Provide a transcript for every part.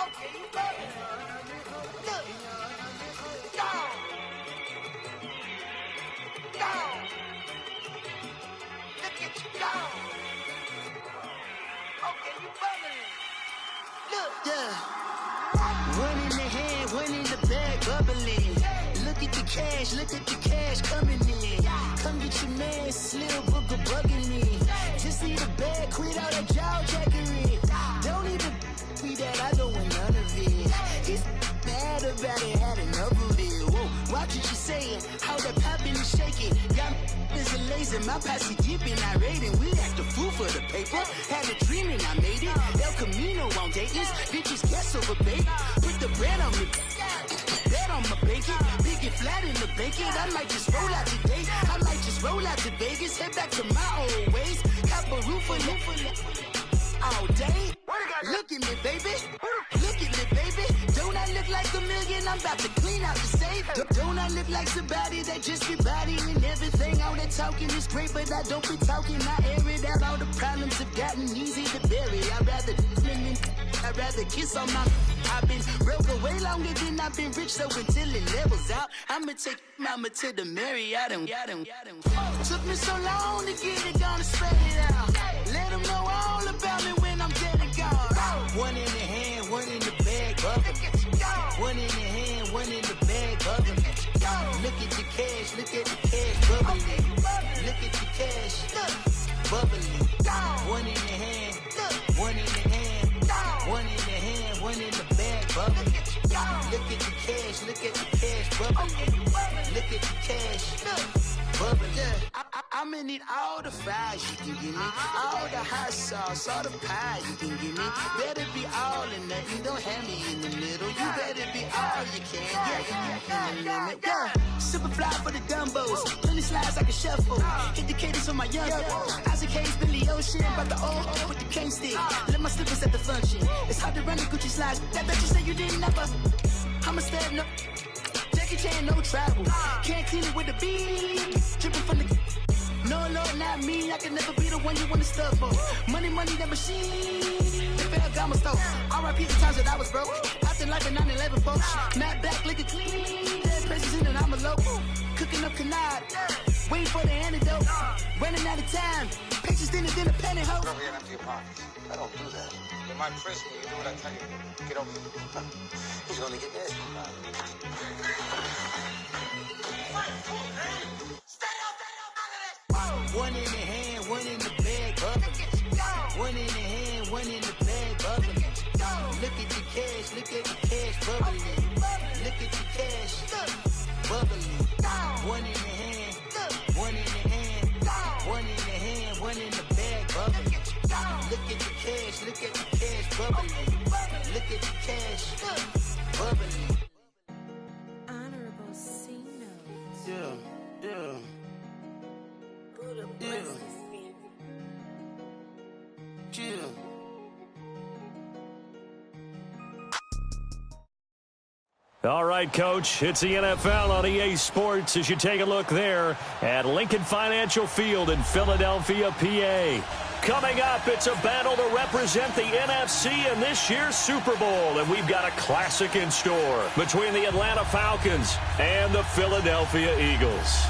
Okay, you got it. Look. Down. Down. Look at you down. Okay, you bubbling. Look. Yeah. One in the hand, one in the bag, bubbling. Look at the cash coming in. Come get your man, Slim Booker bugging me. Just need a bag, quit all that jaw jackery. Don't even be that, I don't want none of it. It's bad about it, had enough of it. Whoa, watch what you saying, how that poppin' and shaking. Got is a laser, my posse deep and I raiding. We act a fool for the paper. Had a dream and I made it. El Camino on Dayton's, bitches guess over bait. Put the bread on me, bet on my bacon. Big and flat in the bacon. I might just roll out today. I might just roll out to Vegas. Head back to my old ways. Cop a roof for all day. Look at me, baby. Look at me, baby. Don't I look like a million? I'm about to clean out the safe. Don't I look like somebody that just be bodying everything? All that talking is great, but I don't be talking. I air it out. All the problems have gotten easy to bury. I'd rather kiss on my. I've been broke way longer than I've been rich, so until it levels out, I'ma take mama to the Marriott and took me so long to get it, gonna spread it out. Let them know all about me when I'm dead and gone. One in the hand, one in the bag, bubbling. One in the hand, one in the bag, bubbling. Look at the cash, bubbling. Look at the cash, bubbling. One in the hand, one in the hand. One in the hand, one in the bag, bubbling. Look at the cash, bubbling. Look at the cash, bubbling. I'ma need all the fries you can give me, all the hot sauce, all the pie you can give me. Better be all in nothing, don't have me in the middle. You better be all you can, yeah, in the limit. Yeah, super fly for the dumbos, plenty slides like a shuffle. Hit the cadence on my young Isaac Hayes, Billy Ocean, about the old with the cane stick. Let my slippers at the function. It's hard to run the Gucci slides. That bet you say you didn't never. I'ma stand up. Jackie Chan, no travel. Can't clean it with the beat. Dripping from the. No, Lord, not me. I can never be the one you wanna stuff for. Money, that machine. The fair got my stove. R.I.P. the times that I was broke. After life in 9/11, folks. Matte black, liquor clean. Dead places in and I'm a local. Cooking up canard. Waiting for the antidote. Running out of time. Patience thinner than a penny hoe. Get over here and empty your pockets. I don't do that. You might frisk me. You do what I tell you to. Get over here. He's gonna get nasty. One in the hand, one in the bag, bubbling. One in the hand, one in the bag, bubbling. Look at the cash, bubbling. Look at the cash, bubbling. One in the hand, one in the hand, one in the hand, one in the bag, bubbling. Look at the cash, bubbling. Look at the cash, bubbling. Honorable C notes. Yeah. Chill. All right, Coach, it's the NFL on EA Sports as you take a look there at Lincoln Financial Field in Philadelphia, PA. Coming up, it's a battle to represent the NFC in this year's Super Bowl, and we've got a classic in store between the Atlanta Falcons and the Philadelphia Eagles.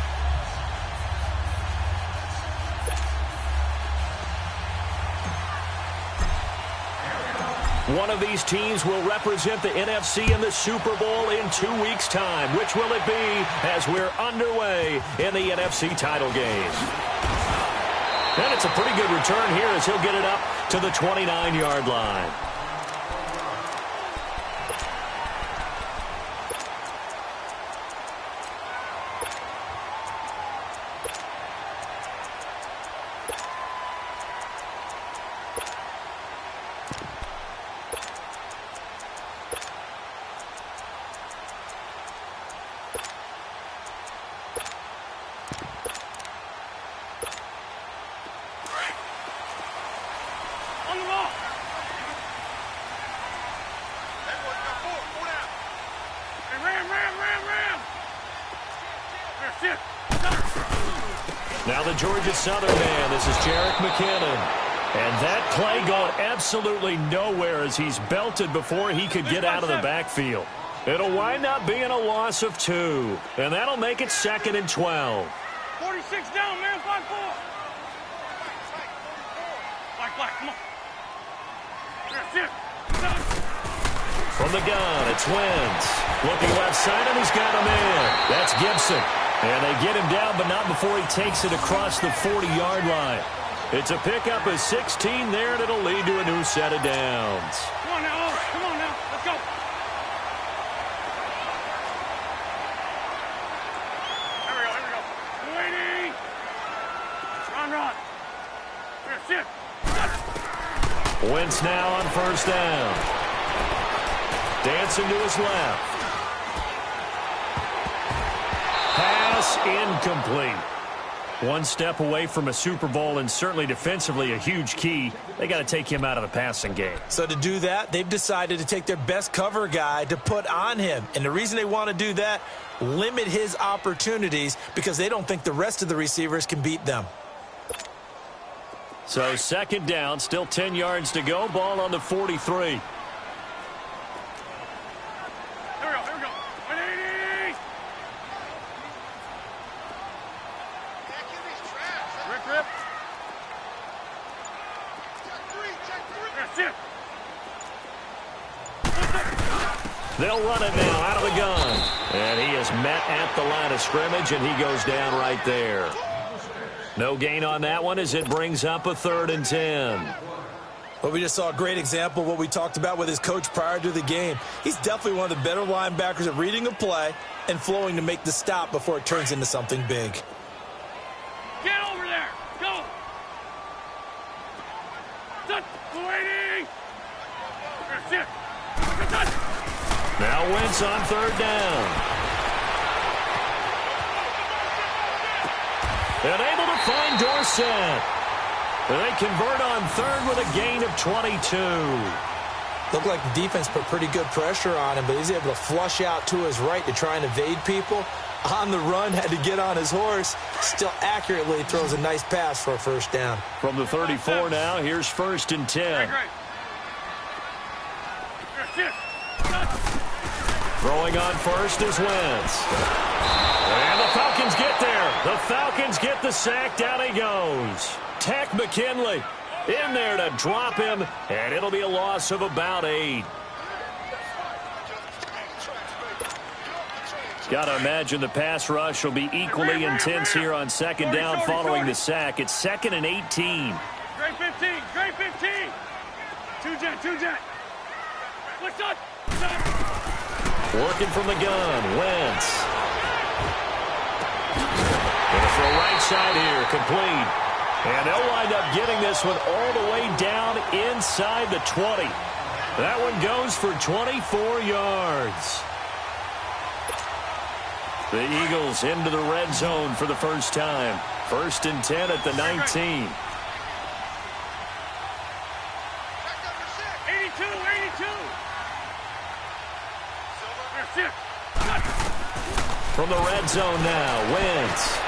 One of these teams will represent the NFC in the Super Bowl in 2 weeks' time. Which will it be as we're underway in the NFC title game? And it's a pretty good return here as he'll get it up to the 29-yard line. Now the Georgia Southern man, this is Jerick McKinnon. And that play going absolutely nowhere as he's belted before he could get out of the backfield. It'll wind up being a loss of 2, and that'll make it 2nd and 12. 46 down, man. 5-4. Black, come on. That's it. From the gun, it's Wentz. Looking left side, and he's got him in. That's Gibson. And they get him down, but not before he takes it across the 40-yard line. It's a pickup of 16 there, and it'll lead to a new set of downs. Come on now. Come on now. Let's go. Here we go. Waiting. Run. That's it. Wentz now on first down. Dancing to his left. Pass incomplete. One step away from a Super Bowl, and certainly defensively a huge key. They got to take him out of the passing game. So to do that, they've decided to take their best cover guy to put on him. And the reason they want to do that, limit his opportunities because they don't think the rest of the receivers can beat them. So 2nd down, still 10 yards to go. Ball on the 43. Here we go. 180. Rip. That's it. They'll run it now out of the gun. And he is met at the line of scrimmage, and he goes down right there. No gain on that one as it brings up a 3rd and 10. Well, we just saw a great example of what we talked about with his coach prior to the game. He's definitely one of the better linebackers at reading a play and flowing to make the stop before it turns into something big. Get over there. Go. Waiting. That's it. Now Wentz on 3rd down. And able to find Dorsett. They convert on 3rd with a gain of 22. Looked like the defense put pretty good pressure on him, but he's able to flush out to his right to try and evade people. On the run, had to get on his horse. Still accurately throws a nice pass for a 1st down. From the 34 now, here's 1st and 10. Throwing on first is Wentz. And the Falcons get there. The Falcons get the sack. Down he goes. Tech McKinley in there to drop him, and it'll be a loss of about 8. Got to imagine the pass rush will be equally intense here on 2nd down following the sack. It's 2nd and 18. Great 15. 2-jet. What's up? Working from the gun, Wentz. Gonna throw right side here, complete. And they'll wind up getting this one all the way down inside the 20. That one goes for 24 yards. The Eagles into the red zone for the first time. 1st and 10 at the 19. 82. From the red zone now, Wentz.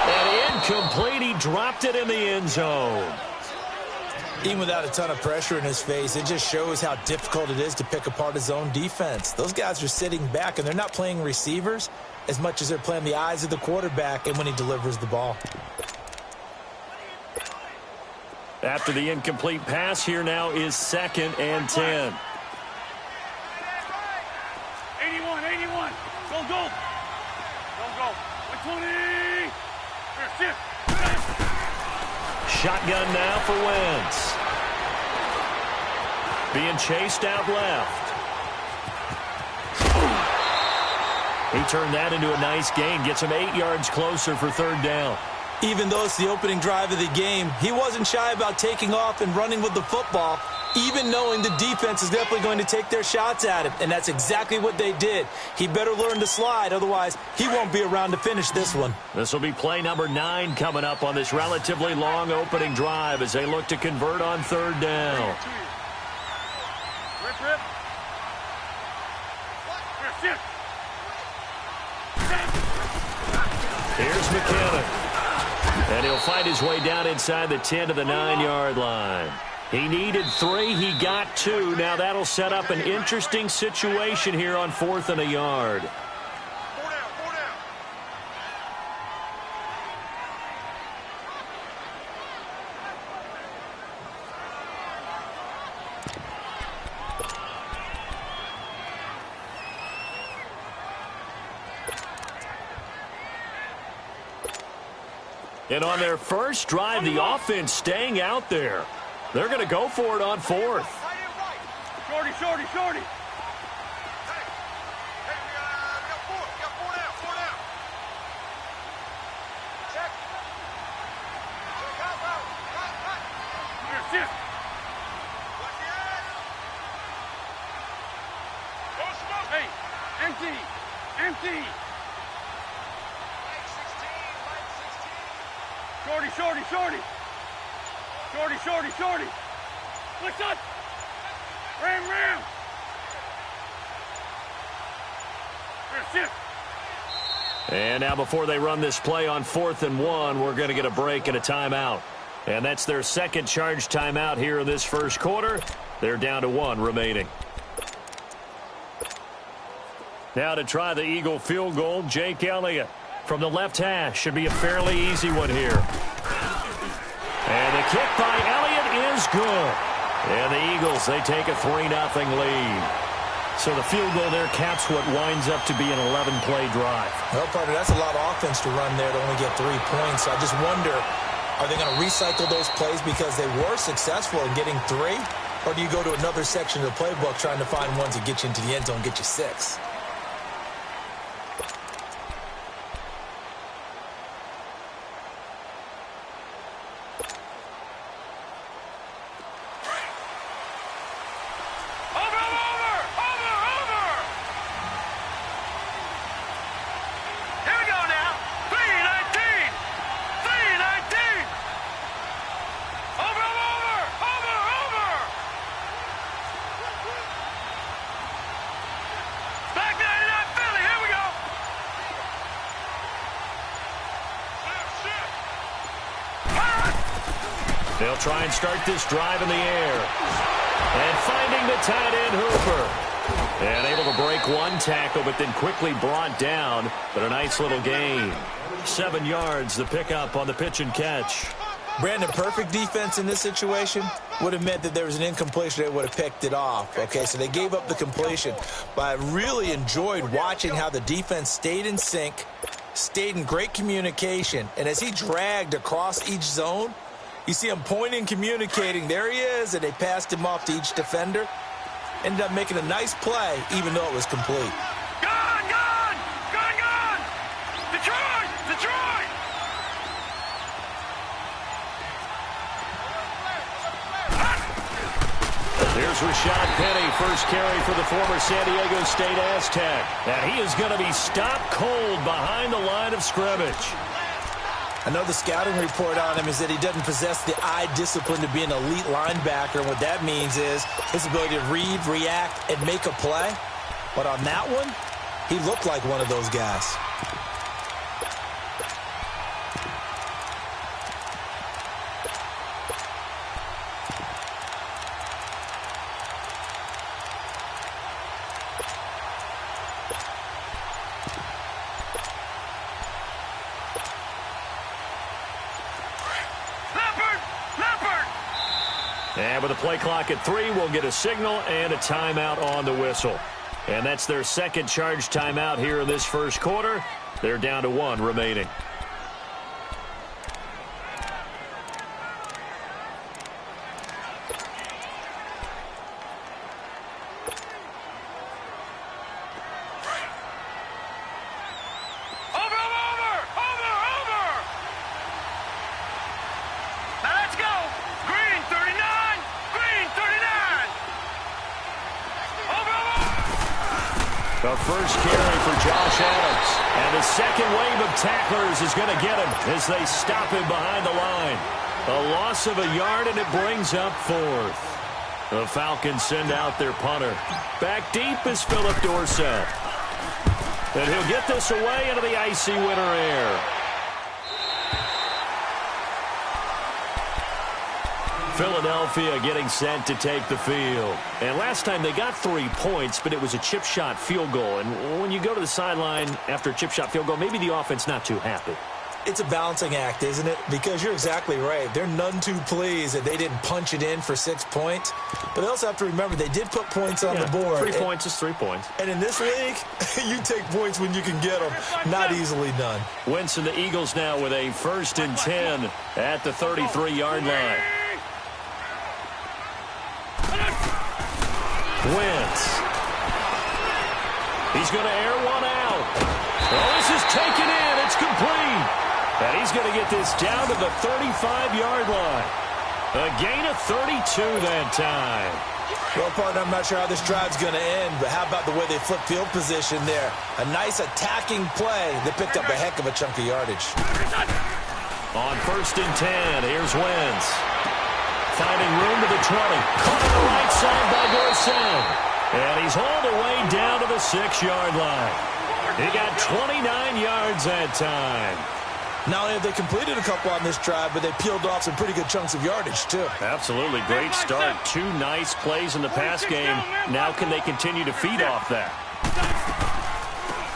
And incomplete. He dropped it in the end zone. Even without a ton of pressure in his face, it just shows how difficult it is to pick apart his own defense. Those guys are sitting back, and they're not playing receivers as much as they're playing the eyes of the quarterback and when he delivers the ball. After the incomplete pass, here now is 2nd and 10. 81. Go. 120. That's it. Shotgun now for Wentz. Being chased out left. He turned that into a nice gain. Gets him 8 yards closer for 3rd down. Even though it's the opening drive of the game, he wasn't shy about taking off and running with the football, even knowing the defense is definitely going to take their shots at him, and that's exactly what they did. He better learn to slide, otherwise he won't be around to finish this one. This will be play number 9 coming up on this relatively long opening drive as they look to convert on 3rd down. Rip. That's it. Here's McKinnon. And he'll find his way down inside the 10 to the 9-yard line. He needed 3. He got 2. Now that'll set up an interesting situation here on 4th and a yard. And on their first drive, the offense staying out there. They're going to go for it on 4th. Shorty, shorty, shorty. Hey, empty, empty. Shorty, shorty, shorty. Shorty, shorty, shorty. What's up? Ram, ram. Shift. And now before they run this play on 4th and 1, we're going to get a break and a timeout. And that's their second charge timeout here in this first quarter. They're down to 1 remaining. Now to try the Eagle field goal, Jake Elliott. From the left hash, should be a fairly easy one here. And the kick by Elliott is good. And the Eagles, they take a 3-0 lead. So the field goal there caps what winds up to be an 11-play drive. Well, partner, that's a lot of offense to run there to only get 3 points. I just wonder, are they going to recycle those plays because they were successful in getting 3? Or do you go to another section of the playbook trying to find ones that get you into the end zone and get you 6? They'll try and start this drive in the air. And finding the tight end, Hooper. And able to break 1 tackle, but then quickly brought down. But a nice little gain. 7 yards, the pickup on the pitch and catch. Brandon, perfect defense in this situation would have meant that there was an incompletion. They would have picked it off. Okay, so they gave up the completion. But I really enjoyed watching how the defense stayed in sync, stayed in great communication. And as he dragged across each zone, you see him pointing, communicating. There he is, and they passed him off to each defender. Ended up making a nice play, even though it was complete. Gone, gone, gone, gone. Detroit, Detroit. There's Rashad Penny, first carry for the former San Diego State Aztec. And he is going to be stopped cold behind the line of scrimmage. I know the scouting report on him is that he doesn't possess the eye discipline to be an elite linebacker. And what that means is his ability to read, react, and make a play. But on that one, he looked like one of those guys. And with the play clock at 3, we'll get a signal and a timeout on the whistle. And that's their second charge timeout here in this first quarter. They're down to 1 remaining. The first carry for Josh Adams. And the second wave of tacklers is going to get him as they stop him behind the line. A loss of a yard, and it brings up 4th. The Falcons send out their punter. Back deep is Philip Dorsett. And he'll get this away into the icy winter air. Philadelphia getting set to take the field. And last time they got 3 points, but it was a chip shot field goal. And when you go to the sideline after a chip shot field goal, maybe the offense not too happy. It's a balancing act, isn't it? Because you're exactly right. They're none too pleased that they didn't punch it in for 6 points. But they also have to remember they did put points on the board. 3 points is 3 points. And in this league, you take points when you can get them. Not easily done. Wentz and the Eagles now with a 1st and 10 at the 33-yard line. Wentz. He's going to air one out. Well, this is taken in. It's complete. And he's going to get this down to the 35-yard line. A gain of 32 that time. Well, partner, I'm not sure how this drive's going to end, but how about the way they flip field position there? A nice attacking play that picked up a heck of a chunk of yardage. On 1st and 10, here's Wentz. Finding room to the 20. Caught on the right side by Dorsett. And he's hauled away down to the 6-yard line. He got 29 yards that time. Not only have they completed a couple on this drive, but they peeled off some pretty good chunks of yardage, too. Absolutely. Great start. 2 nice plays in the pass game. Now can they continue to feed off that?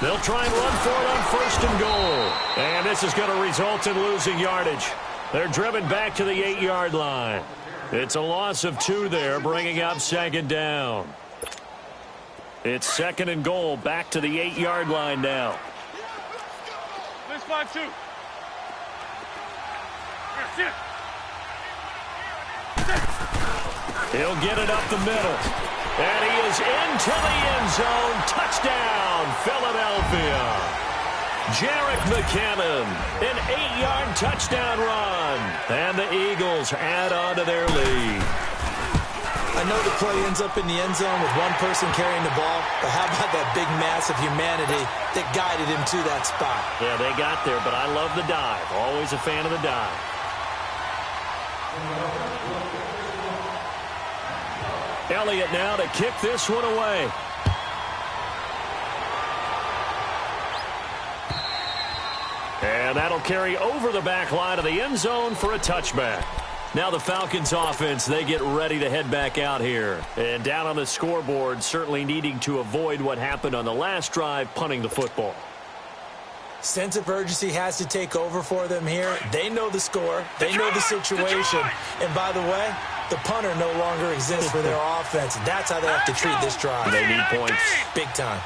They'll try and run for it on 1st and goal. And this is going to result in losing yardage. They're driven back to the 8-yard line. It's a loss of 2 there, bringing up 2nd down. It's 2nd and goal, back to the 8-yard line now. Let's 5-2. He'll get it up the middle. And he is into the end zone. Touchdown, Philadelphia. Jerick McKinnon, an 8-yard touchdown run. And the Eagles add on to their lead. I know the play ends up in the end zone with one person carrying the ball, but how about that big mass of humanity that guided him to that spot? Yeah, they got there, but I love the dive. Always a fan of the dive. Elliott now to kick this one away. And that'll carry over the back line of the end zone for a touchback. Now the Falcons offense, they get ready to head back out here. And down on the scoreboard, certainly needing to avoid what happened on the last drive, punting the football. Sense of urgency has to take over for them here. They know the score. They know the situation. And by the way, the punter no longer exists for their offense. That's how they have to treat this drive. They need points. Big time.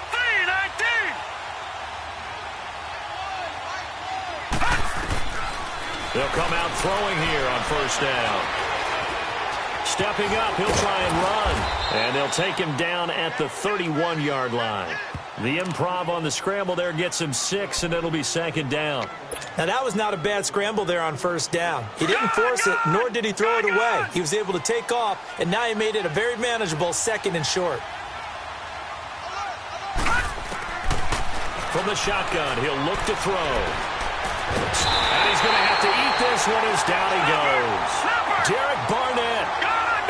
They'll come out throwing here on 1st down. Stepping up, he'll try and run. And they'll take him down at the 31-yard line. The improv on the scramble there gets him 6, and it'll be 2nd down. Now, that was not a bad scramble there on 1st down. He didn't force it, nor did he throw it away. He was able to take off, and now he made it a very manageable 2nd and short. From the shotgun, he'll look to throw. And he's going to have to eat this one as down he goes. Derek Barnett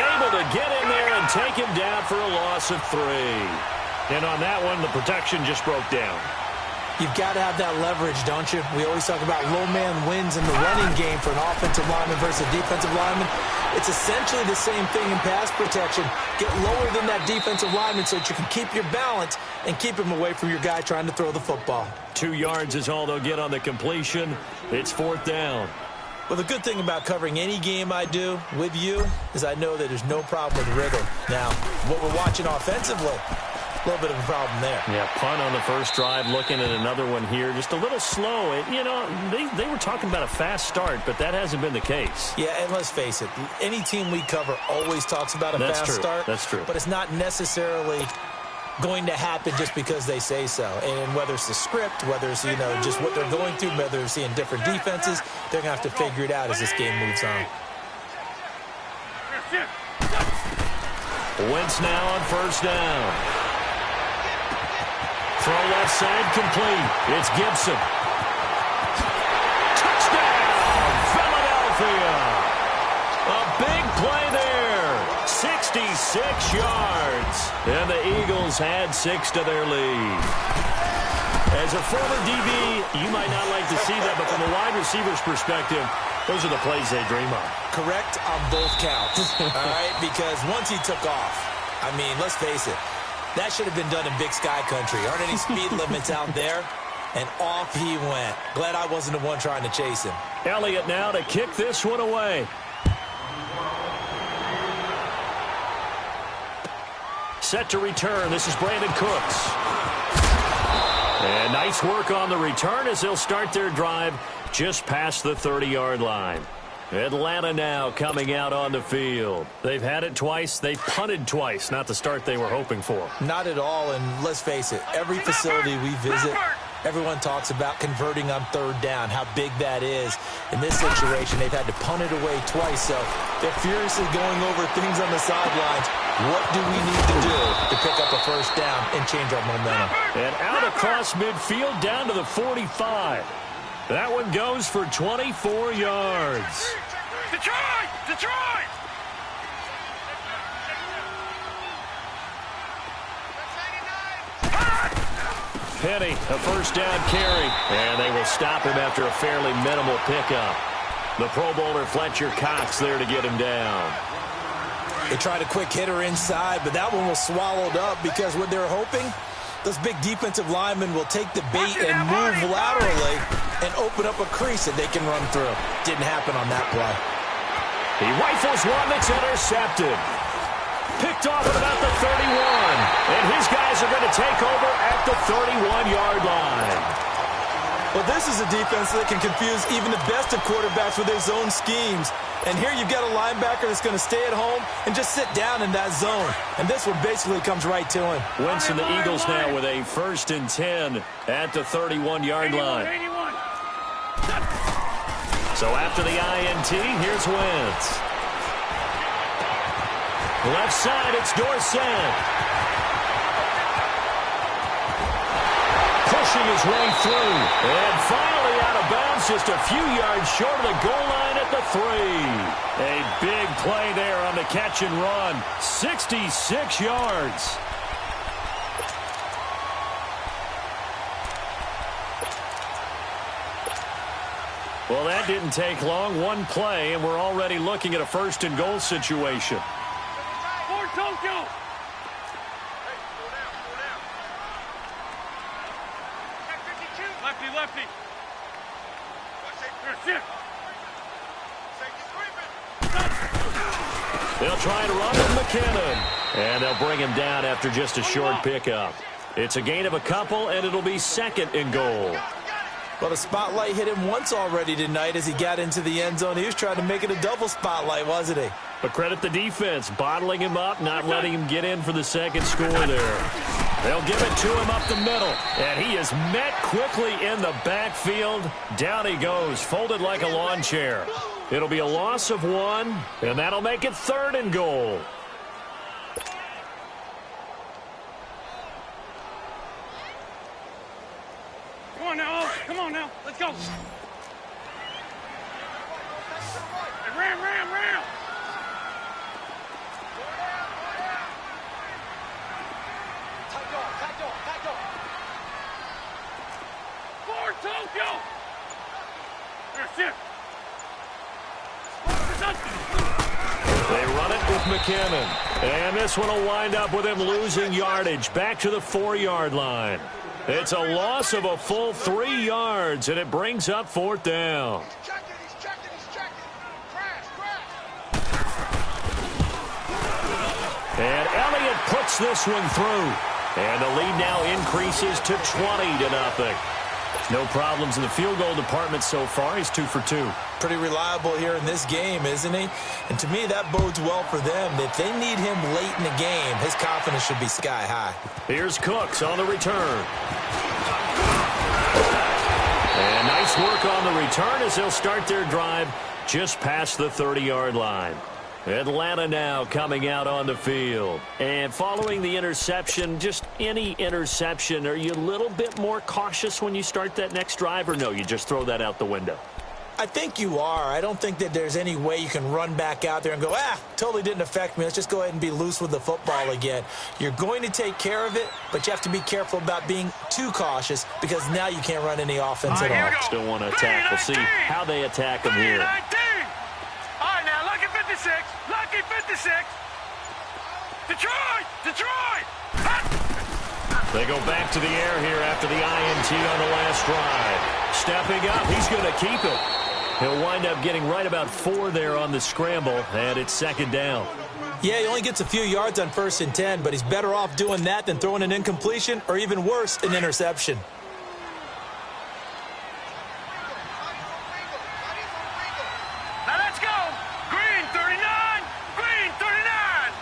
able to get in there and take him down for a loss of 3. And on that one, the protection just broke down. You've got to have that leverage, don't you? We always talk about low man wins in the running game for an offensive lineman versus a defensive lineman. It's essentially the same thing in pass protection. Get lower than that defensive lineman so that you can keep your balance and keep him away from your guy trying to throw the football. 2 yards is all they'll get on the completion. It's 4th down. Well, the good thing about covering any game I do with you is I know that there's no problem with rhythm. Now, what we're watching offensively, a little bit of a problem there. Yeah, punt on the 1st drive, looking at another one here. Just a little slow. You know, they were talking about a fast start, but that hasn't been the case. Yeah, and let's face it, any team we cover always talks about a fast start. That's true. But it's not necessarily going to happen just because they say so. And whether it's the script, whether it's, you know, just what they're going through, whether they're seeing different defenses, they're going to have to figure it out as this game moves on. Wentz now on 1st down. Throw left side complete. It's Gibson. Touchdown, Philadelphia. A big play there. 66 yards. And the Eagles add 6 to their lead. As a former DB, you might not like to see that, but from a wide receiver's perspective, Those are the plays they dream of. Correct on both counts, all right? Because once he took off, I mean, let's face it, that should have been done in Big Sky Country. Aren't any speed limits out there? And off he went. Glad I wasn't the one trying to chase him. Elliott now to kick this one away. Set to return. This is Brandon Cooks. And nice work on the return as they'll start their drive just past the 30-yard line. Atlanta now coming out on the field. They've had it twice. They've punted twice. Not the start they were hoping for. Not at all, and let's face it, every facility we visit, everyone talks about converting on third down, how big that is. In this situation, they've had to punt it away twice, so they're furiously going over things on the sidelines. What do we need to do to pick up a first down and change our momentum? And out across midfield down to the 45. That one goes for 24 yards. Detroit! Detroit! Penny, a first down carry. And they will stop him after a fairly minimal pickup. The Pro Bowler Fletcher Cox there to get him down. They tried a quick hitter inside, but that one was swallowed up because what they're hoping, those big defensive linemen will take the bait and move laterally and open up a crease that they can run through. Didn't happen on that play. He rifles one that's intercepted. Picked off at about the 31. And his guys are going to take over at the 31-yard line. Well, this is a defense that can confuse even the best of quarterbacks with their zone schemes. And here you've got a linebacker that's going to stay at home and just sit down in that zone. And this one basically comes right to him. Wentz and the Eagles now with a 1st and 10 at the 31-yard line. 81. So after the INT, here's Wentz. Left side, it's Dorsett. Pushing his way through. And finally out of bounds, just a few yards short of the goal line at the 3. A big play there on the catch and run. 66 yards. Well, that didn't take long. One play, and we're already looking at a 1st and goal situation. For Tokyo! Lefty, lefty. They'll try to run with McKinnon. And they'll bring him down after just a short pickup. It's a gain of a couple, and it'll be 2nd and goal. Well, the spotlight hit him once already tonight as he got into the end zone. He was trying to make it a double spotlight, wasn't he? But credit the defense, bottling him up, not letting him get in for the 2nd score there. They'll give it to him up the middle. And he is met quickly in the backfield. Down he goes, folded like a lawn chair. It'll be a loss of 1, and that'll make it 3rd and goal. Come on now, come on now, let's go. Hey, ram. For Tokyo! That's it. They run it with McKinnon. And this one will wind up with him losing yardage back to the 4-yard line. It's a loss of a full 3 yards, and it brings up 4th down. He's checking. Crash. And Elliott puts this one through. And the lead now increases to 20-0. No problems in the field goal department so far. He's 2 for 2. Pretty reliable here in this game, isn't he? And to me, that bodes well for them. If they need him late in the game, his confidence should be sky high. Here's Cooks on the return. And nice work on the return as they'll start their drive just past the 30-yard line. Atlanta now coming out on the field. And following the interception, just any interception, are you a little bit more cautious when you start that next drive, or no, you just throw that out the window? I think you are. I don't think that there's any way you can run back out there and go, totally didn't affect me. Let's just go ahead and be loose with the football again. You're going to take care of it, but you have to be careful about being too cautious because now you can't run any offense at all. Still want to attack. We'll see how they attack them here. 56. Detroit! Detroit! They go back to the air here after the INT on the last drive. Stepping up, he's going to keep it. He'll wind up getting right about 4 there on the scramble, and it's second down. Yeah, he only gets a few yards on 1st and 10, but he's better off doing that than throwing an incompletion or even worse, an interception. Now let's go! Green 39! Green 39!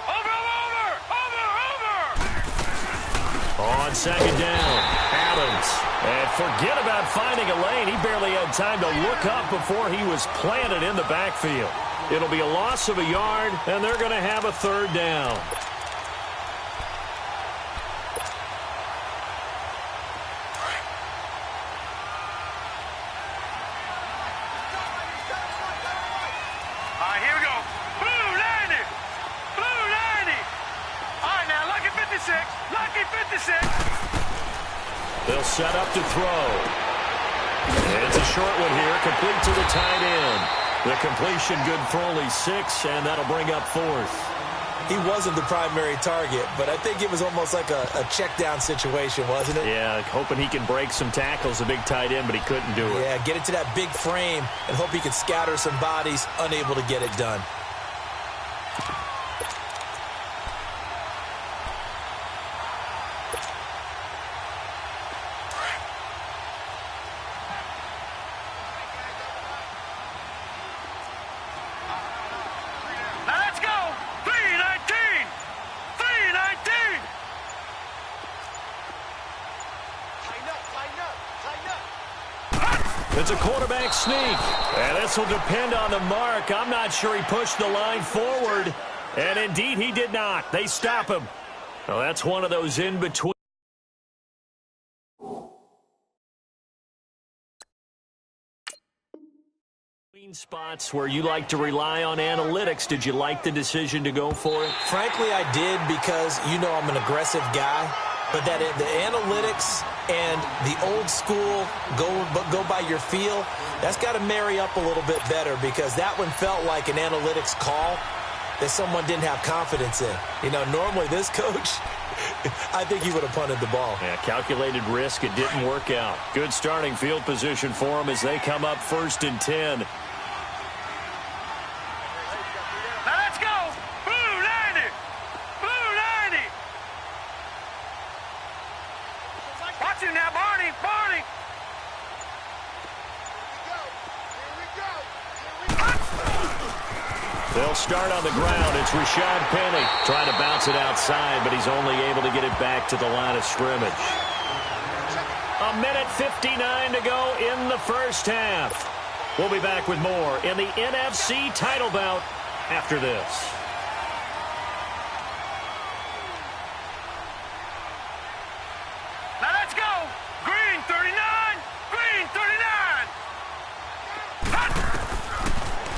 Over! On second down, Adams. And forget about finding a lane. He barely had time to look up before he was planted in the backfield. It'll be a loss of a yard, and they're going to have a 3rd down. All right, here we go. Blue 90! Blue 90! All right, now, lucky 56. Lucky 56. They'll set up to throw. It's a short one here, complete to the tight end. The completion good for only 6, and that'll bring up 4th. He wasn't the primary target, but I think it was almost like a check-down situation, wasn't it? Yeah, hoping he can break some tackles, a big tight end, but he couldn't do it. Yeah, get it to that big frame and hope he could scatter some bodies, unable to get it done. Now let's go! 319! 319! Tighten up, tighten up, tighten up! It's a quarterback sneak, and this will depend on the mark. I'm not sure he pushed the line forward, and indeed he did not. They stop him. Well, that's one of those in-between spots where you like to rely on analytics. Did you like the decision to go for it? Frankly, I did, because you know I'm an aggressive guy. But that the analytics and the old school go by your feel, that's got to marry up a little bit better, because that one felt like an analytics call that someone didn't have confidence in. You know, normally this coach, I think he would have punted the ball. Yeah, calculated risk. It didn't work out. Good starting field position for them as they come up 1st and 10. Now let's go! Blue 90! Blue 90! Watch him now, Barney! Barney! Here we go! Here we go! They'll start on the ground. It's Rashad Penny trying to bounce it outside, but he's only able to get it back to the line of scrimmage. 1:59 to go in the first half. We'll be back with more in the NFC title bout after this. Now let's go! Green 39! Green 39!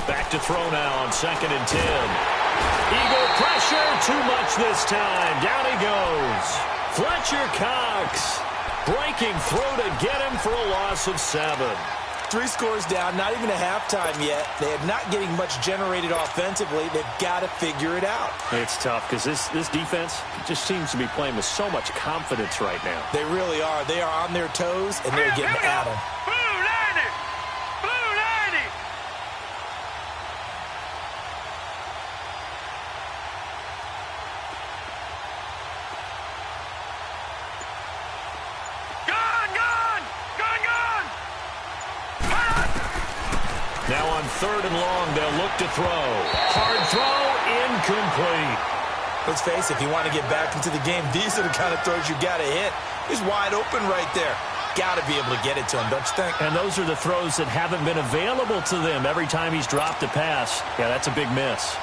Back to throw now on 2nd and 10. Eagle pressure, too much this time. Down he goes. Fletcher Cox breaking through to get him for a loss of 7. 3 scores down, not even a halftime yet. They are not getting much generated offensively. They've got to figure it out. It's tough because this defense just seems to be playing with so much confidence right now. They really are. They are on their toes, and they're getting at them. Blue 90! Blue 90! Gone! Gone! Gone! Gone! Now on 3rd and long, they'll look to throw. Hard throw, incomplete. Let's face it, if you want to get back into the game, these are the kind of throws you got to hit. He's wide open right there. Got to be able to get it to him, don't you think? And those are the throws that haven't been available to them every time he's dropped a pass. Yeah, that's a big miss.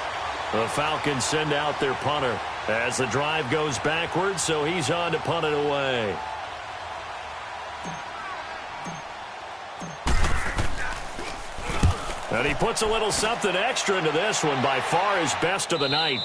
The Falcons send out their punter as the drive goes backwards, so he's on to punt it away. And he puts a little something extra into this one, by far his best of the night.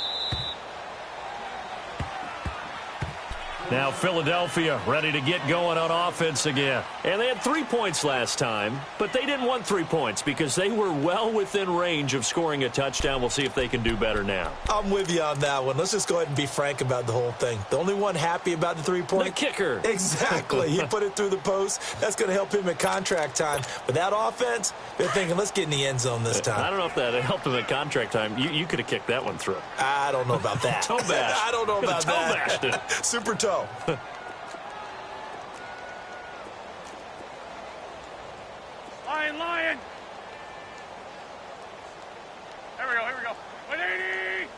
Now Philadelphia ready to get going on offense again. And they had 3 points last time, but they didn't want 3 points because they were well within range of scoring a touchdown. We'll see if they can do better now. I'm with you on that one. Let's just go ahead and be frank about the whole thing. The only one happy about the 3-point? The kicker. Exactly. He put it through the post. That's going to help him at contract time. But that offense, they're thinking, let's get in the end zone this time. I don't know if that helped him at contract time. You could have kicked that one through. I don't know about that. Toe bash. I don't know about toe that. Bashed it. Super toe. Lion. Here we go. 180.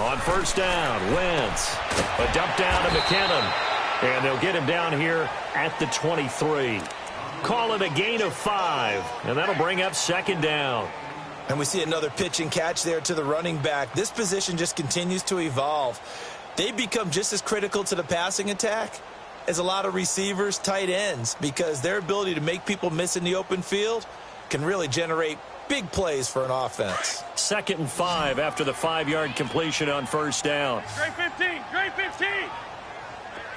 On first down, Wentz. A dump down to McKinnon. And they'll get him down here at the 23. Call it a gain of 5. And that'll bring up second down. And we see another pitch and catch there to the running back. This position just continues to evolve. They become just as critical to the passing attack as a lot of receivers, tight ends, because their ability to make people miss in the open field can really generate big plays for an offense. 2nd and 5 after the 5-yard completion on first down. Straight 15.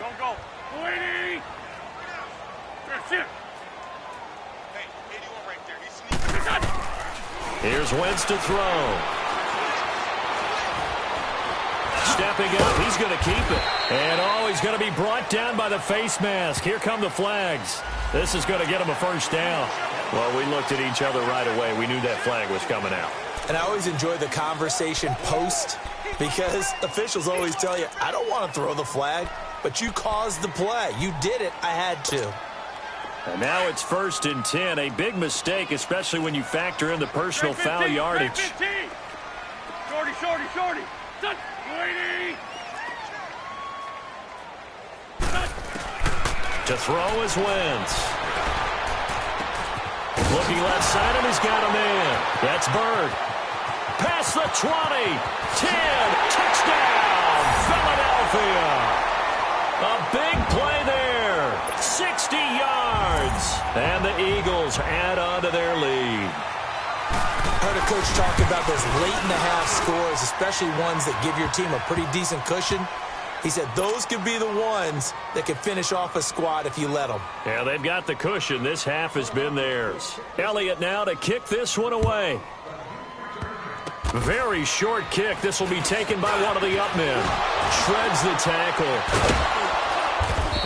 Don't go. 180. That's it. Hey, 81 right there. He's sneaking. Here's Wentz to throw. Stepping up, he's going to keep it. And, he's going to be brought down by the face mask. Here come the flags. This is going to get him a first down. Well, we looked at each other right away. We knew that flag was coming out. And I always enjoy the conversation post because officials always tell you, I don't want to throw the flag, but you caused the play. You did it. I had to. And now it's 1st and 10. A big mistake, especially when you factor in the personal foul yardage. Shorty. Touch. 180. To throw is Wentz. Looking left side, and he's got a man. That's Bird. Past the 20. 10. Touchdown, Philadelphia. A big play there. 60 yards. And the Eagles add on to their lead. I heard a coach talk about those late-in-the-half scores, especially ones that give your team a pretty decent cushion. He said those could be the ones that can finish off a squad if you let them. Yeah, they've got the cushion. This half has been theirs. Elliott now to kick this one away. Very short kick. This will be taken by one of the up men. Shreds the tackle.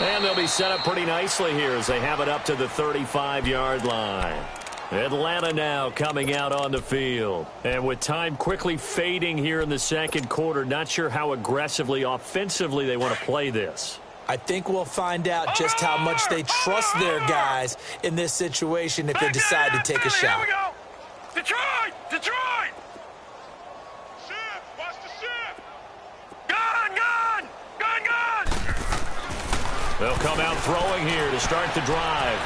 And they'll be set up pretty nicely here as they have it up to the 35-yard line. Atlanta now coming out on the field. And with time quickly fading here in the second quarter, not sure how aggressively, offensively they want to play this. I think we'll find out just how much they trust their guys in this situation if they decide to take a shot. Here we go. Detroit. Shift. Watch the shift. Gun. They'll come out throwing here to start the drive.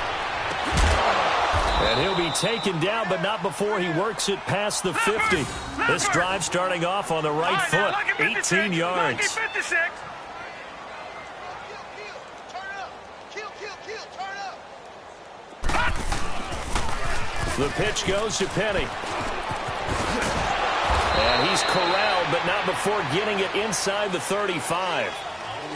And he'll be taken down, but not before he works it past the 50. This drive starting off on the right foot, 18 yards. The pitch goes to Penny. And he's corralled, but not before getting it inside the 35.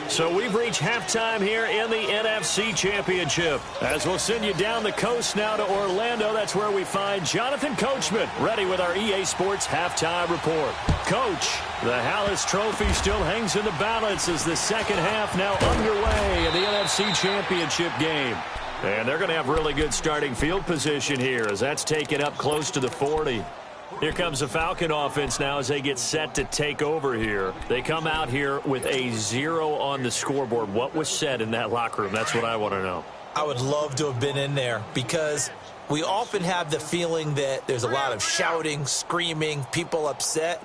So we've reached halftime here in the NFC Championship. As we'll send you down the coast now to Orlando, that's where we find Jonathan Coachman, ready with our EA Sports Halftime Report. Coach, the Hallis Trophy still hangs in the balance as the second half now underway in the NFC Championship game. And they're going to have really good starting field position here as that's taken up close to the 40. Here comes the Falcon offense now as they get set to take over here. They come out here with a 0 on the scoreboard. What was said in that locker room? That's what I want to know. I would love to have been in there because we often have the feeling that there's a lot of shouting, screaming, people upset.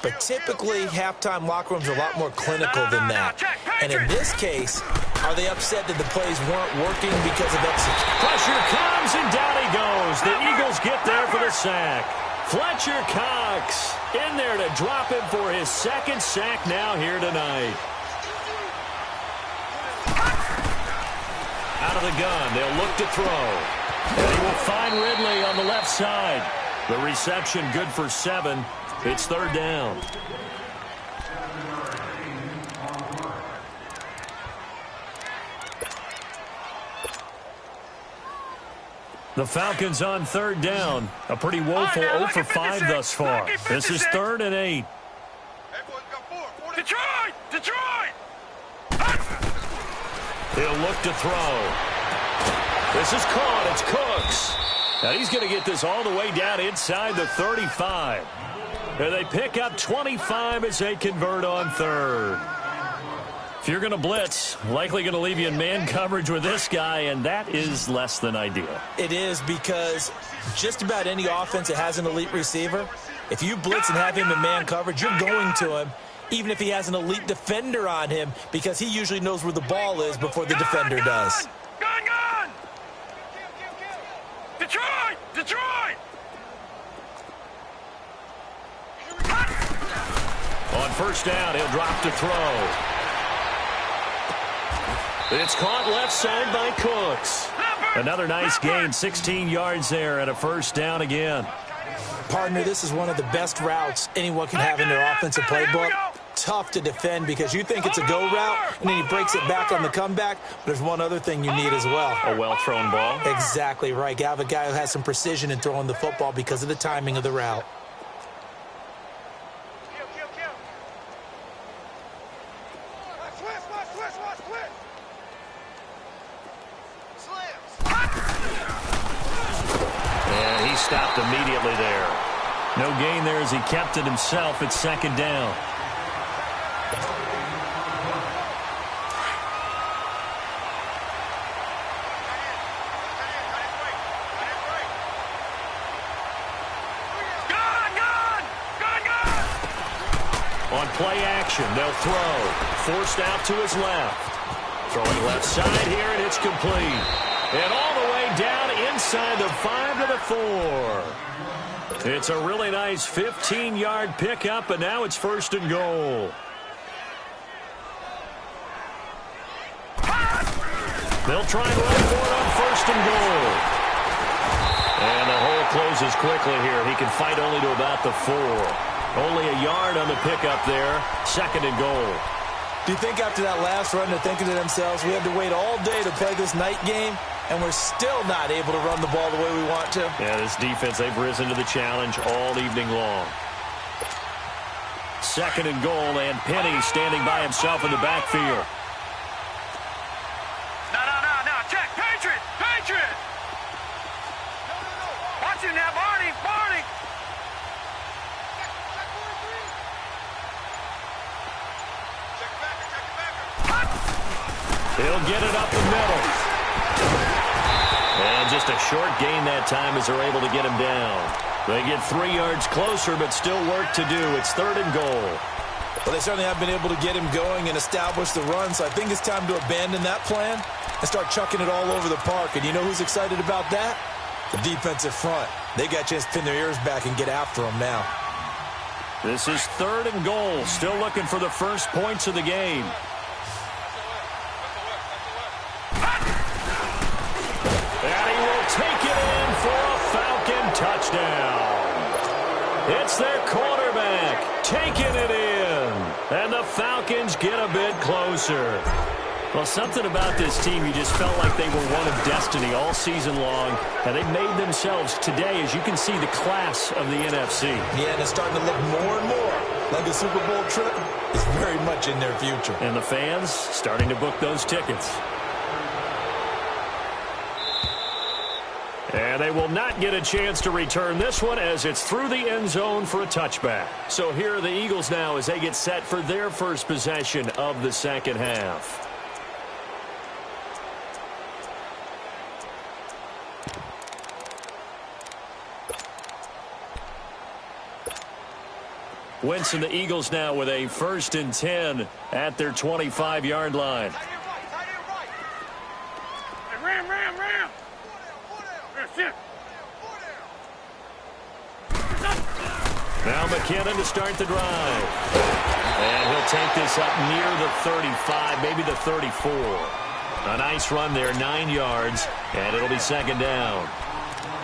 But typically, halftime locker rooms are a lot more clinical than that. And in this case, are they upset that the plays weren't working because of execution? Pressure comes, and down he goes. The Eagles get there for the sack. Fletcher Cox in there to drop him for his second sack now here tonight. Out of the gun, they'll look to throw. And he will find Ridley on the left side. The reception good for 7. It's third down. The Falcons on third down. A pretty woeful 0 for 5 thus far. This is 3rd and 8. Detroit! Detroit! He'll look to throw. This is caught. It's Cooks. Now he's going to get this all the way down inside the 35. And they pick up 25 as they convert on 3rd. If you're going to blitz, likely going to leave you in man coverage with this guy, and that is less than ideal. It is, because just about any offense that has an elite receiver, if you blitz and have him in man coverage, you're going to him, even if he has an elite defender on him, because he usually knows where the ball is before the defender does. Gun! Detroit! Detroit! On first down, he'll drop to throw. It's caught left side by Cooks. Another nice gain, 16 yards there, and a first down again. Partner, this is one of the best routes anyone can have in their offensive playbook. Tough to defend because you think it's a go route, and then he breaks it back on the comeback. But there's one other thing you need as well. A well-thrown ball. Exactly right. You have a guy who has some precision in throwing the football because of the timing of the route. And he stopped immediately there. No gain there as he kept it himself at 2nd down. On play action, they'll throw. Forced out to his left. Throwing left side here, and it's complete. And all the way down inside the 5 to the 4. It's a really nice 15-yard pickup, and now it's 1st and goal. They'll try and run for it on 1st and goal. And the hole closes quickly here. He can fight only to about the 4. Only a yard on the pickup there. 2nd and goal. Do you think after that last run they're thinking to themselves, we had to wait all day to play this night game, and we're still not able to run the ball the way we want to? Yeah, this defense, they've risen to the challenge all evening long. 2nd and goal, and Penny standing by himself in the backfield. No. Check. Patriot! Watch him now, Barney! He'll get it up the middle. And just a short gain that time as they're able to get him down. They get 3 yards closer, but still work to do. It's 3rd and goal. Well, they certainly have been able to get him going and establish the run, so I think it's time to abandon that plan and start chucking it all over the park. And you know who's excited about that? The defensive front. They got a chance to pin their ears back and get after him now. This is 3rd and goal. Still looking for the first points of the game. And he will take it in for a Falcon touchdown. It's their quarterback taking it in. And the Falcons get a bit closer. Well, something about this team, you just felt like they were one of destiny all season long. And they made themselves today, as you can see, the class of the NFC. Yeah, and it's starting to look more and more like a Super Bowl trip is very much in their future. And the fans starting to book those tickets. And they will not get a chance to return this one as it's through the end zone for a touchback. So here are the Eagles now as they get set for their first possession of the 2nd half. Wentz and the Eagles now with a 1st and 10 at their 25-yard line. Ram. Now McKinnon to start the drive. And he'll take this up near the 35, maybe the 34. A nice run there, 9 yards, and it'll be 2nd down.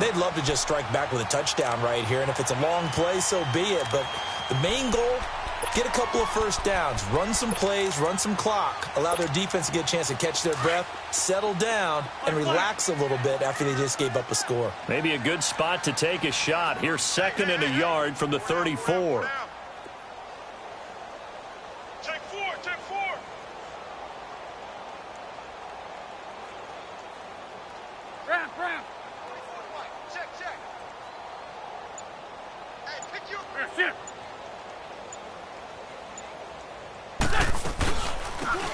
They'd love to just strike back with a touchdown right here, and if it's a long play, so be it. But the main goal get a couple of first downs, run some plays, run some clock, allow their defense to get a chance to catch their breath, settle down, and relax a little bit after they just gave up a score. Maybe a good spot to take a shot. Here's 2nd and a yard from the 34. Take four. Ramp. Check. Hey, pick you. Sit.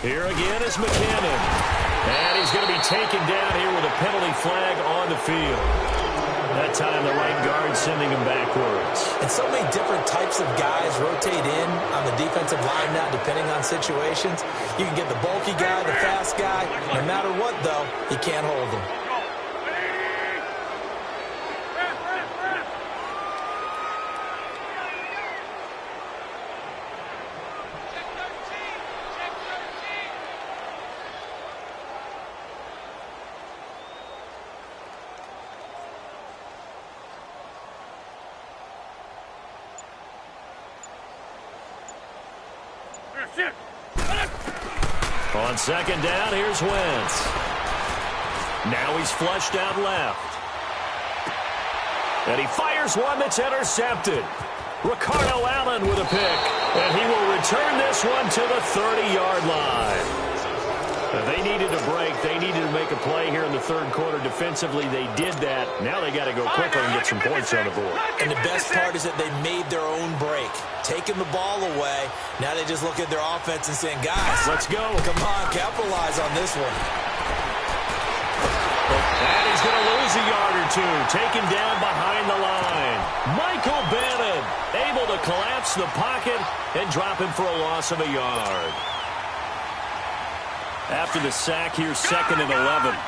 Here again is McKinnon. And he's going to be taken down here with a penalty flag on the field. That time the right guard sending him backwards. And so many different types of guys rotate in on the defensive line now, depending on situations. You can get the bulky guy, the fast guy. No matter what, though, you can't hold him. On 2nd down, here's Wentz. Now he's flushed out left. And he fires one that's intercepted. Ricardo Allen with a pick. And he will return this one to the 30-yard line. They needed a break. They needed to make a play here in the 3rd quarter. Defensively, they did that. Now they got to go quickly and get some points on the board. And the best part is that they made their own break. Taking the ball away. Now they just look at their offense and saying, guys, let's go. Come on, capitalize on this one. And he's going to lose a yard or two. Taken down behind the line. Michael Bannon able to collapse the pocket and drop him for a loss of a yard. After the sack, here's 2nd and 11. Gone!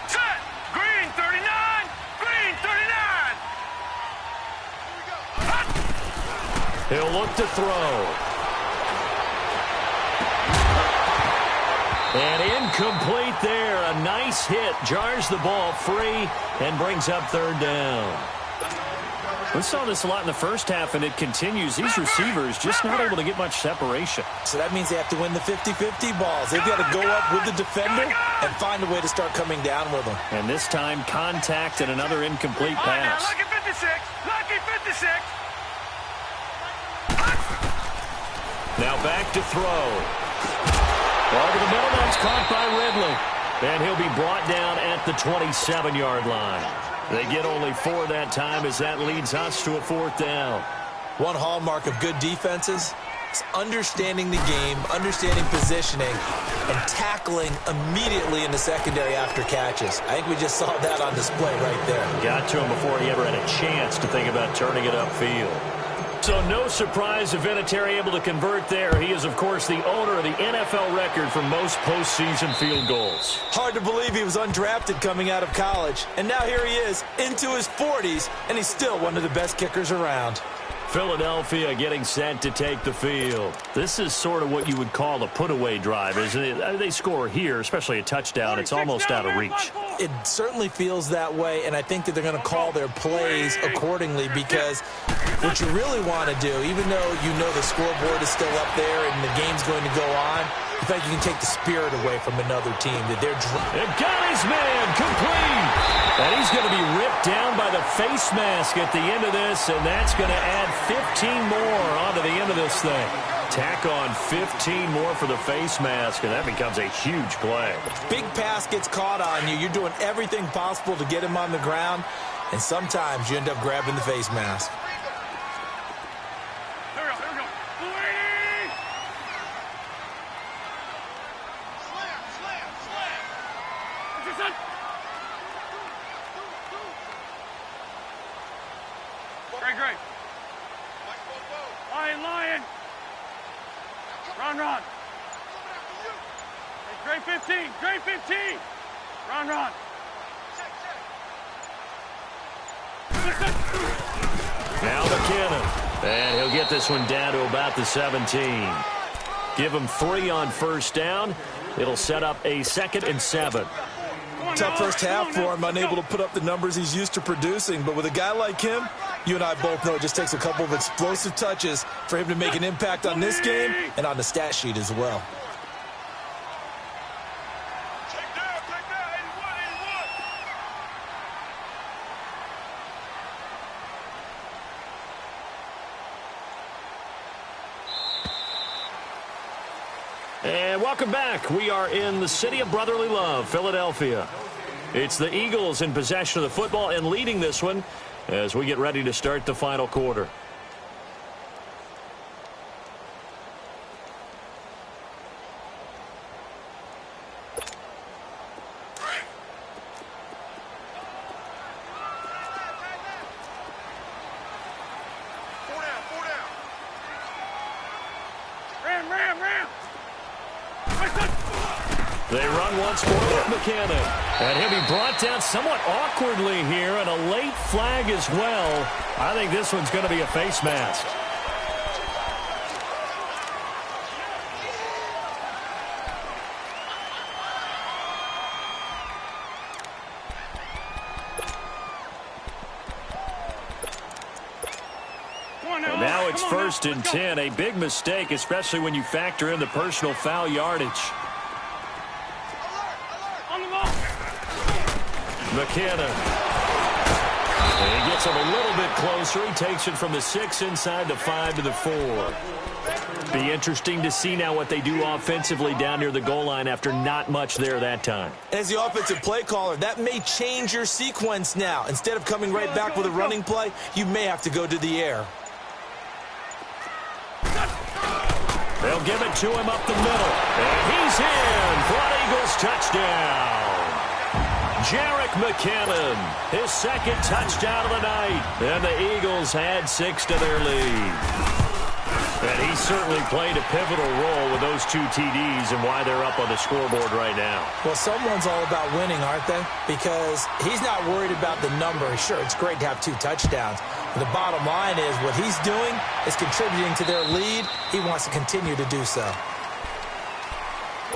Set! Green 39! Green 39! He'll look to throw. And incomplete there. A nice hit. Jars the ball free and brings up 3rd down. We saw this a lot in the first half, and it continues. These receivers just not able to get much separation. So that means they have to win the 50-50 balls. They've got to go up with the defender and find a way to start coming down with them. And this time, contact and another incomplete pass. Lucky 56! Lucky 56! Now back to throw. Over the middle, that's caught by Ridley. And he'll be brought down at the 27-yard line. They get only 4 that time as that leads us to a 4th down. One hallmark of good defenses is understanding the game, understanding positioning, and tackling immediately in the secondary after catches. I think we just saw that on display right there. Got to him before he ever had a chance to think about turning it upfield. So no surprise if Vinatieri able to convert there. He is, of course, the owner of the NFL record for most postseason field goals. Hard to believe he was undrafted coming out of college. And now here he is into his 40s, and he's still one of the best kickers around. Philadelphia getting set to take the field. This is sort of what you would call a put-away drive, isn't it? They score here, especially a touchdown. It's almost out of reach. It certainly feels that way, and I think that they're going to call their plays accordingly because what you really want to do, even though you know the scoreboard is still up there and the game's going to go on, in fact, you can take the spirit away from another team. That they're and got his man complete. And he's going to be ripped down by the face mask at the end of this, and that's going to add 15 more onto the end of this thing. Tack on 15 more for the face mask, and that becomes a huge play. Big pass gets caught on you. You're doing everything possible to get him on the ground, and sometimes you end up grabbing the face mask. Great. Lion. Run. Hey, Great 15. Run. Now McKinnon. And he'll get this one down to about the 17. Give him 3 on first down. It'll set up a 2nd and 7. Tough first half for him, unable to put up the numbers he's used to producing. But with a guy like him, You and I both know it just takes a couple of explosive touches for him to make an impact on this game and on the stat sheet as well. And welcome back. We are in the city of brotherly love, Philadelphia. It's the Eagles in possession of the football and leading this one as we get ready to start the final quarter. They run once more with McKinnon. And he'll be brought down somewhat awkwardly here, and a late flag as well. I think this one's going to be a face mask. And now it's 1st and 10. A big mistake, especially when you factor in the personal foul yardage. McKinnon. And he gets him a little bit closer. He takes it from the 6 inside the 5 to the 4. Be interesting to see now what they do offensively down near the goal line after not much there that time. As the offensive play caller, that may change your sequence now. Instead of coming right back with a running play, you may have to go to the air. They'll give it to him up the middle. And he's in for an Eagles touchdown. Jerick McKinnon, his 2nd touchdown of the night. And the Eagles add 6 to their lead. And he certainly played a pivotal role with those 2 TDs and why they're up on the scoreboard right now. Well, someone's all about winning, aren't they? Because he's not worried about the number. Sure, it's great to have 2 touchdowns. But the bottom line is what he's doing is contributing to their lead. He wants to continue to do so.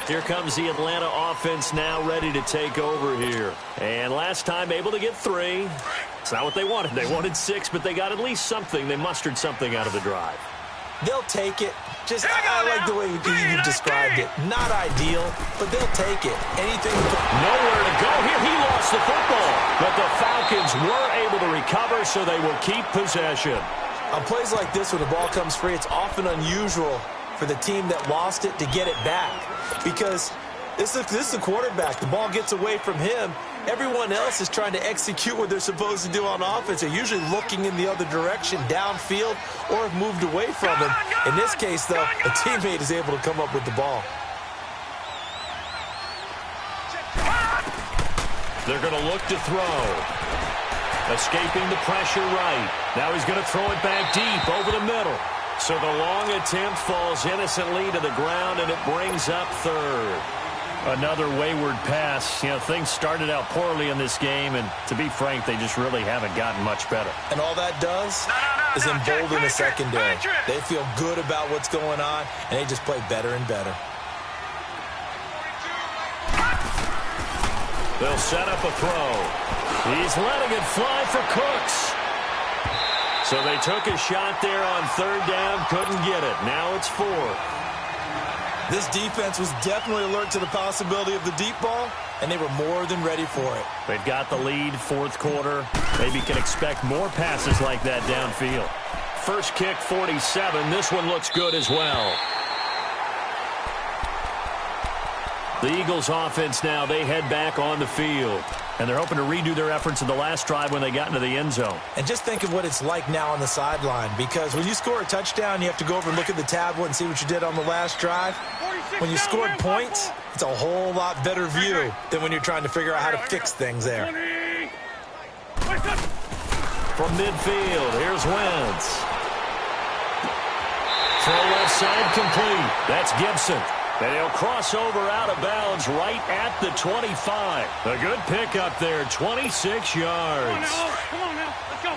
Here comes the Atlanta offense now ready to take over here. And last time able to get 3. It's not what they wanted. They wanted 6, but they got at least something. They mustered something out of the drive. They'll take it. Just, I like the way you described it. Not ideal, but they'll take it. Anything. Nowhere to go here. He lost the football. But the Falcons were able to recover, so they will keep possession. On plays like this, when the ball comes free, it's often unusual for the team that lost it to get it back. Because this is the quarterback. The ball gets away from him. Everyone else is trying to execute what they're supposed to do on offense. They're usually looking in the other direction, downfield, or have moved away from him. In this case, though, a teammate is able to come up with the ball. They're going to look to throw. Escaping the pressure right. Now he's going to throw it back deep over the middle. So the long attempt falls innocently to the ground, and it brings up 3rd. Another wayward pass. You know, things started out poorly in this game, and to be frank, they just really haven't gotten much better. And all that does is embolden the secondary. They feel good about what's going on, and they just play better and better. They'll set up a throw. He's letting it fly for Cooks. So they took a shot there on 3rd down, couldn't get it. Now it's 4th. This defense was definitely alert to the possibility of the deep ball, and they were more than ready for it. They've got the lead, 4th quarter. Maybe can expect more passes like that downfield. First kick, 47. This one looks good as well. The Eagles offense now, they head back on the field. And they're hoping to redo their efforts in the last drive when they got into the end zone. And just think of what it's like now on the sideline, because when you score a touchdown, you have to go over and look at the tablet and see what you did on the last drive. When you scored points, it's a whole lot better view than when you're trying to figure out how to fix things there. From midfield, here's Wentz. Throw left side complete. That's Gibson. And he'll cross over out of bounds right at the 25. A good pickup there, 26 yards. Come on now, let's go.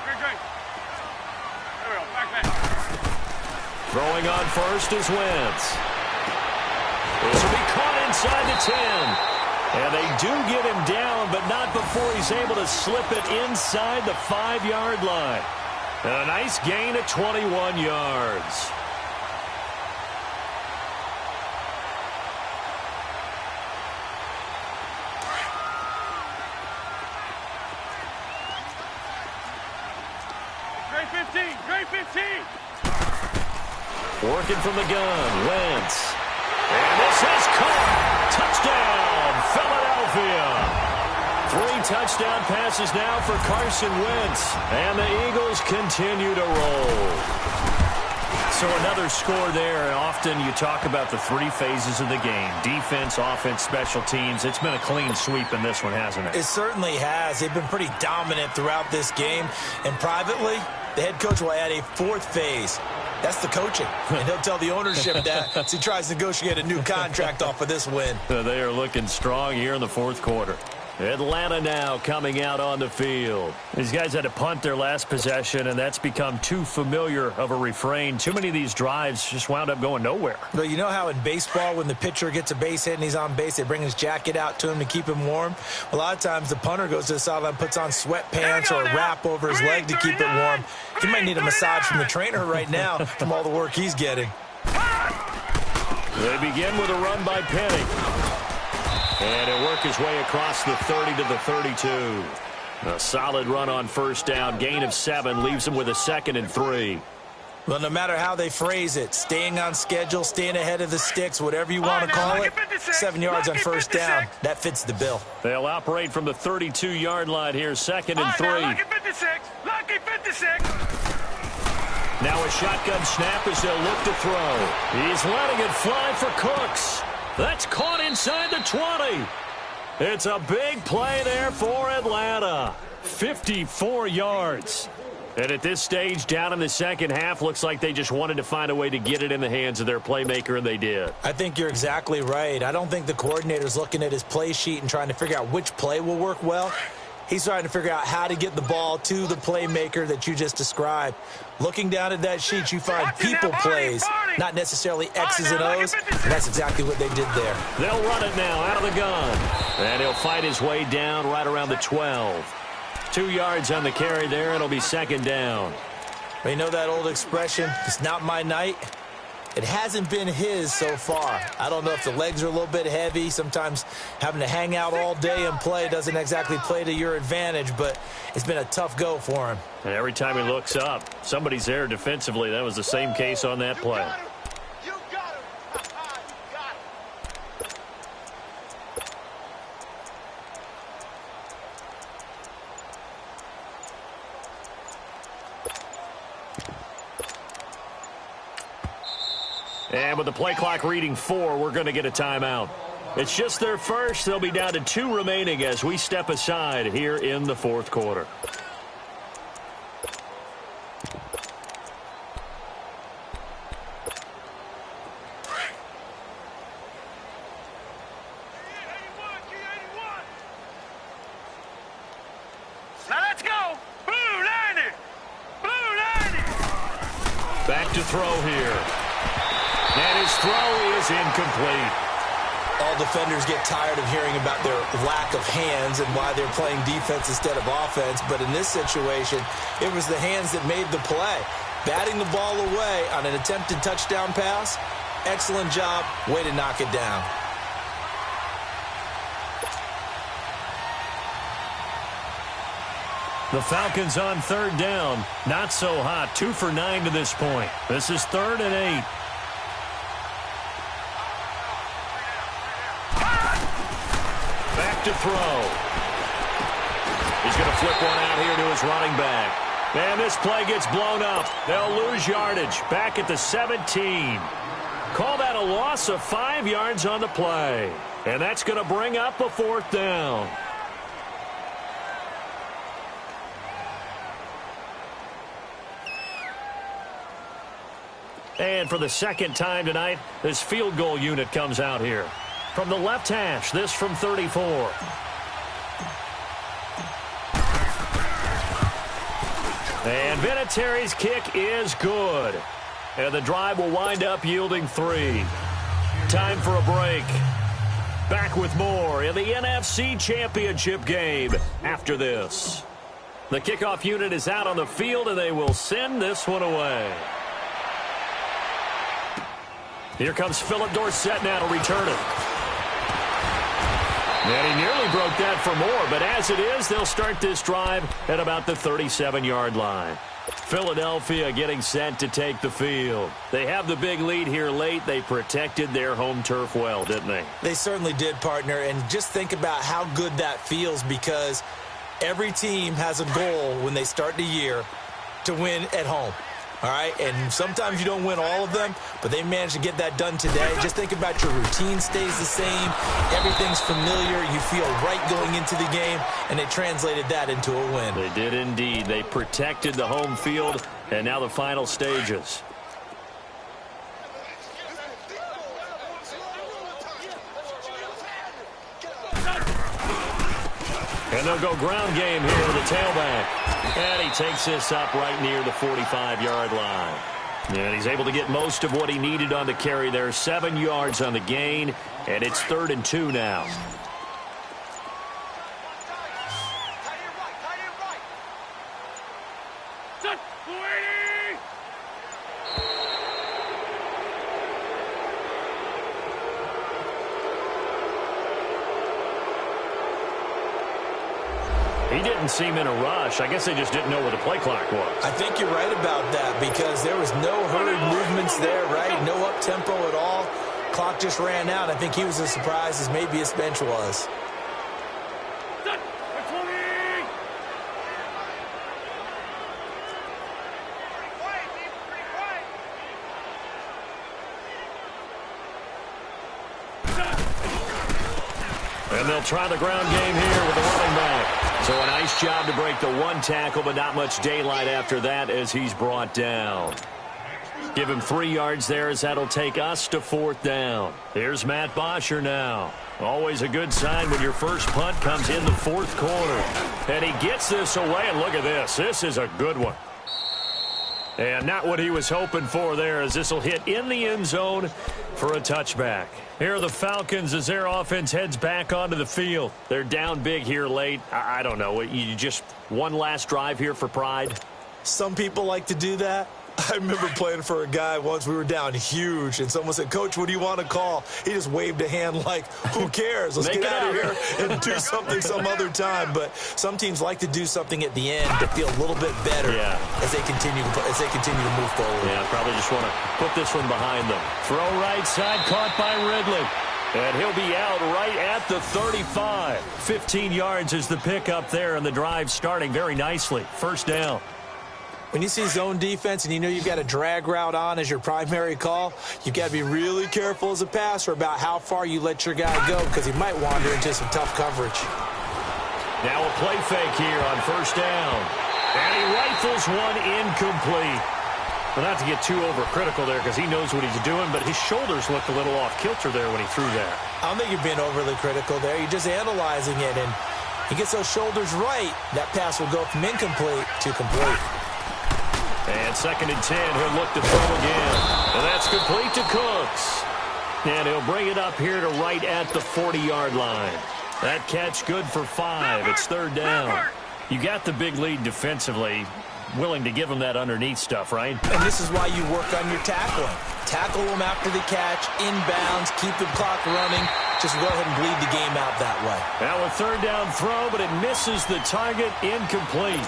Great. There we go, back. Throwing on first is Wentz. This will be caught inside the 10. And they do get him down, but not before he's able to slip it inside the 5-yard line. And a nice gain of 21 yards. Great 15, great 15. Working from the gun, Wentz. And this is caught. Touchdown, Philadelphia. 3 touchdown passes now for Carson Wentz. And the Eagles continue to roll. So another score there. Often you talk about the 3 phases of the game. Defense, offense, special teams. It's been a clean sweep in this one, hasn't it? It certainly has. They've been pretty dominant throughout this game. And privately, the head coach will add a 4th phase. That's the coaching. And he'll tell the ownership that as he tries to negotiate a new contract off of this win. They are looking strong here in the 4th quarter. Atlanta now coming out on the field. These guys had to punt their last possession, and that's become too familiar of a refrain. Too many of these drives just wound up going nowhere. But you know how in baseball, when the pitcher gets a base hit and he's on base, they bring his jacket out to him to keep him warm? A lot of times the punter goes to the sideline, puts on sweatpants or a wrap over his leg to keep it warm. He might need a massage from the trainer right now from all the work he's getting. They begin with a run by Penny. And he'll work his way across the 30 to the 32. A solid run on first down. Gain of 7 leaves him with a 2nd and 3. Well, no matter how they phrase it, staying on schedule, staying ahead of the sticks, whatever you want to call it, 7 yards on first down, that fits the bill. They'll operate from the 32-yard line here, 2nd and 3. Lucky 56, lucky 56. Now a shotgun snap as they'll look to throw. He's letting it fly for Cooks. That's caught inside the 20. It's a big play there for Atlanta. 54 yards. And at this stage, down in the second half, looks like they just wanted to find a way to get it in the hands of their playmaker, and they did. I think you're exactly right. I don't think the coordinator's looking at his play sheet and trying to figure out which play will work well. He's trying to figure out how to get the ball to the playmaker that you just described. Looking down at that sheet, you find people plays, not necessarily X's and O's, and that's exactly what they did there. They'll run it now out of the gun. And he'll fight his way down right around the 12. 2 yards on the carry there. It'll be 2nd down. You know that old expression, it's not my night? It hasn't been his so far. I don't know if the legs are a little bit heavy. Sometimes having to hang out all day and play doesn't exactly play to your advantage, but it's been a tough go for him. And every time he looks up, somebody's there defensively. That was the same case on that play. You got him. You got him. And with the play clock reading 4, we're going to get a timeout. It's just their first. They'll be down to 2 remaining as we step aside here in the 4th quarter. Now let's go. Blue 90. Blue 90. Back to throw here. And his throw is incomplete. All defenders get tired of hearing about their lack of hands and why they're playing defense instead of offense. But in this situation, it was the hands that made the play. Batting the ball away on an attempted touchdown pass. Excellent job. Way to knock it down. The Falcons on 3rd down. Not so hot. 2 for 9 to this point. This is 3rd and 8. Back to throw. He's going to flip one out here to his running back. And this play gets blown up. They'll lose yardage. Back at the 17. Call that a loss of 5 yards on the play. And that's going to bring up a 4th down. And for the 2nd time tonight, this field goal unit comes out here. From the left hash, this from 34. And Vinatieri's kick is good. And the drive will wind up yielding 3. Time for a break. Back with more in the NFC Championship game after this. The kickoff unit is out on the field, and they will send this one away. Here comes Philip Dorsett now to return it. And he nearly broke that for more, but as it is, they'll start this drive at about the 37-yard line. Philadelphia getting set to take the field. They have the big lead here late. They protected their home turf well, didn't they? They certainly did, partner, and just think about how good that feels, because every team has a goal when they start the year to win at home. All right, and sometimes you don't win all of them, but they managed to get that done today. Just think about your routine stays the same. Everything's familiar. You feel right going into the game, and they translated that into a win. They did indeed. They protected the home field, and now the final stages. And they'll go ground game here with the tailback. And he takes this up right near the 45-yard line. And he's able to get most of what he needed on the carry there. 7 yards on the gain, and it's 3rd and 2 now. He didn't seem in a rush. I guess they just didn't know where the play clock was. I think you're right about that, because there was no hurried movements there, right? No up-tempo at all. Clock just ran out. I think he was as surprised as maybe his bench was. And they'll try the ground game here with the running back. So a nice job to break the one tackle, but not much daylight after that as he's brought down. Give him 3 yards there as that'll take us to 4th down. Here's Matt Bosher now. Always a good sign when your first punt comes in the 4th quarter. And he gets this away, and look at this. This is a good one. And not what he was hoping for there, as this will hit in the end zone for a touchback. Here are the Falcons as their offense heads back onto the field. They're down big here late. I don't know. You just one last drive here for pride? Some people like to do that. I remember playing for a guy once. We were down huge, and someone said, "Coach, what do you want to call?" He just waved a hand like, who cares? Let's get out of here and do something some other time. But some teams like to do something at the end to feel a little bit better as they continue to move forward. Yeah, probably just want to put this one behind them. Throw right side, caught by Ridley. And he'll be out right at the 35. 15 yards is the pickup there, and the drive starting very nicely. 1st down. When you see zone defense and you know you've got a drag route on as your primary call, you've got to be really careful as a passer about how far you let your guy go, because he might wander into some tough coverage. Now a play fake here on 1st down. And he rifles one incomplete. Well, not to get too overcritical there, because he knows what he's doing, but his shoulders looked a little off kilter there when he threw that. I don't think you're being overly critical there. You're just analyzing it, and he gets those shoulders right. That pass will go from incomplete to complete. And 2nd and 10, he'll look to throw again. And that's complete to Cooks. And he'll bring it up here to right at the 40-yard line. That catch good for 5. It's 3rd down. You got the big lead defensively. Willing to give him that underneath stuff, right? And this is why you work on your tackling. Tackle him after the catch, inbounds, keep the clock running. Just go ahead and bleed the game out that way. Now a 3rd down throw, but it misses the target, incomplete.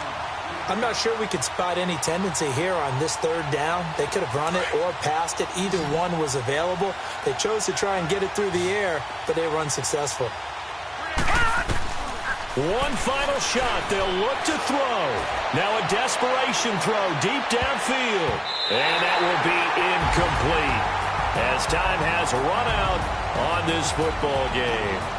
I'm not sure we could spot any tendency here on this 3rd down. They could have run it or passed it. Either one was available. They chose to try and get it through the air, but they were unsuccessful. One final shot. They'll look to throw. Now a desperation throw deep downfield. And that will be incomplete as time has run out on this football game.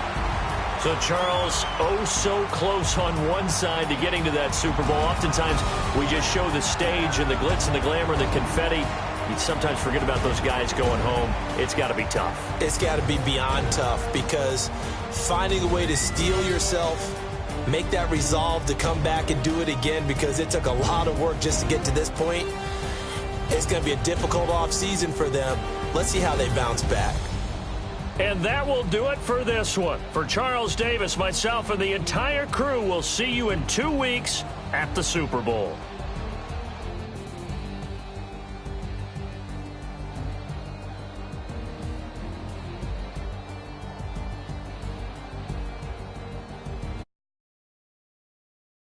So, Charles, oh so close on one side to getting to that Super Bowl. Oftentimes, we just show the stage and the glitz and the glamour, the confetti. You sometimes forget about those guys going home. It's got to be tough. It's got to be beyond tough, because finding a way to steel yourself, make that resolve to come back and do it again, because it took a lot of work just to get to this point. It's going to be a difficult offseason for them. Let's see how they bounce back. And that will do it for this one. For Charles Davis, myself, and the entire crew, we'll see you in 2 weeks at the Super Bowl.